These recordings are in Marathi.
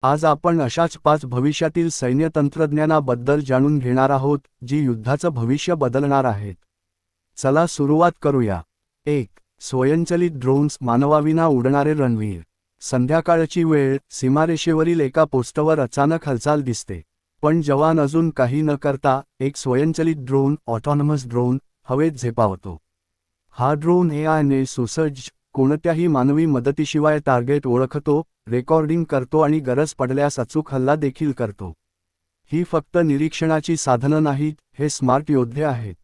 आज आपण अशाच 5 भविष्यातील सैन्य तंत्रज्ञानाबद्दल जाणून घेणार आहोत, जी युद्धाचं भविष्य बदलणार आहेत. चला सुरुवात करूया. 1. स्वयंचलित ड्रोन्स, मानवाविना उडणारे रणवीर. संध्याकाळची वेळ, सीमारेषेवरील एका पोस्टवर अचानक हालचाल दिसते. पण जवान अजून काही न करता, एक स्वयंचलित ड्रोन, ऑटोनॉमस ड्रोन, हवेत झेपावतो. हा ड्रोन एआयने सुसज्ज, कोणत्याही मानवी मदतीशिवाय टार्गेट ओळखतो, रेकॉर्डिंग करतो आणि गरज पडल्यास अचूक हल्ला देखील करतो. ही फक्त निरीक्षणाची साधनं नाहीत, हे स्मार्ट योद्धे आहेत.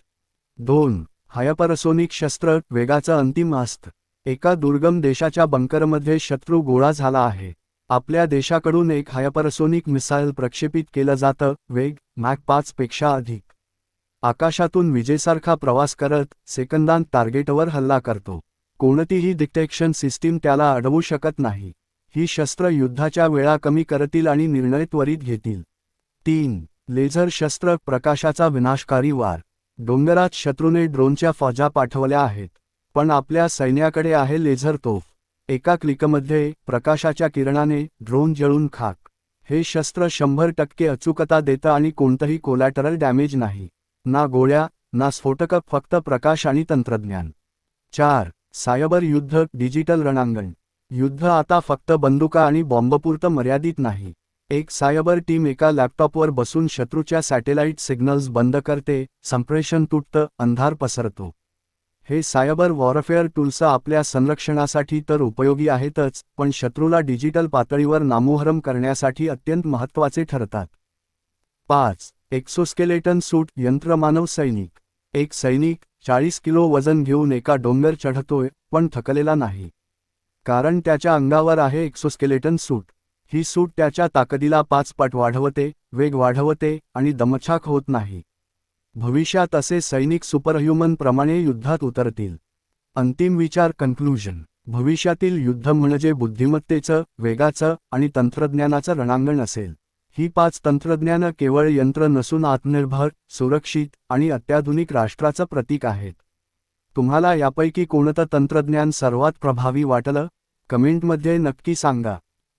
2. हायपरसोनिक शस्त्र, वेगाचं अंतिम अस्त्र. एका दुर्गम देशाच्या बंकरमध्ये शत्रू गोळा झाला आहे. आपल्या देशाकडून एक हायपरसोनिक मिसाईल प्रक्षेपित केलं जातं, वेग मॅक 5 पेक्षा अधिक. आकाशातून विजेसारखा प्रवास करत, सेकंदांत टार्गेटवर हल्ला करतो. कोणतीही डिटेक्शन सिस्टीम त्याला अडवू शकत नाही. ही शस्त्र युद्धाच्या वेळा कमी करतील आणि निर्णय त्वरित घेतील. 3. लेझर शस्त्र, प्रकाशाचा विनाशकारी वार. डोंगरात शत्रूने ड्रोनच्या फौजा पाठवल्या आहेत. पण आपल्या सैन्याकडे आहे लेझर तोफ. एका क्लिकमध्ये, प्रकाशाच्या किरणाने, ड्रोन जळून खाक. हे शस्त्र 100% अचूकता देतं आणि कोणतंही कोलॅटरल डॅमेज नाही. ना गोळ्या, ना स्फोटक, फक्त प्रकाश आणि तंत्रज्ञान. 4. सायबर युद्ध, डिजिटल रणांगण. युद्ध आता फक्त बंदुका आणि बॉम्बपुरतं मर्यादित नाही. एक सायबर टीम एका लॅपटॉपवर बसून शत्रूच्या सॅटेलाइट सिग्नल्स बंद करते, संप्रेषण तुटतं, अंधार पसरतो. हे सायबर वॉरफेअर टूल्स आपल्या संरक्षणासाठी तर उपयोगी आहेतच, पण शत्रूला डिजिटल पातळीवर नामोहरम करण्यासाठी अत्यंत महत्त्वाचे ठरतात. 5. एक्सोस्केलेटन सूट, यंत्रमानव सैनिक. एक सैनिक 40 किलो वजन घेऊन एका डोंगर चढतोय, पण थकलेला नाही. कारण त्याच्या अंगावर आहे एक्सोस्केलेटन सूट. ही सूट त्याच्या ताकदीला 5 पट वाढवते, वेग वाढवते आणि दमछाक होत नाही. भविष्यात असे सैनिक सुपरह्युमन प्रमाणे युद्धात उतरतील. अंतिम विचार, कन्क्लुजन. भविष्यातील युद्ध म्हणजे बुद्धिमत्तेचं, वेगाचं आणि तंत्रज्ञानाचं रणांगण असेल. ही 5 तंत्रज्ञानं केवळ यंत्र नसून आत्मनिर्भर, सुरक्षित आणि अत्याधुनिक राष्ट्राचं प्रतीक आहेत. तुम्हाला यापैकी कोणतं तंत्रज्ञान सर्वात प्रभावी वाटलं? कमेंटमध्ये नक्की सांगा.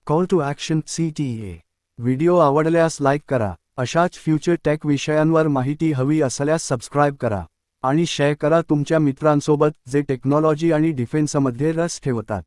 Call to action CTA. Video आवडल्यास लाईक करा. अशाच फ्युचर टेक विषयांवर माहिती हवी असल्यास सबस्क्राईब करा आणि शेअर करा तुमच्या मित्रांसोबत जे टेक्नॉलॉजी आणि डिफेन्समध्ये रस ठेवतात.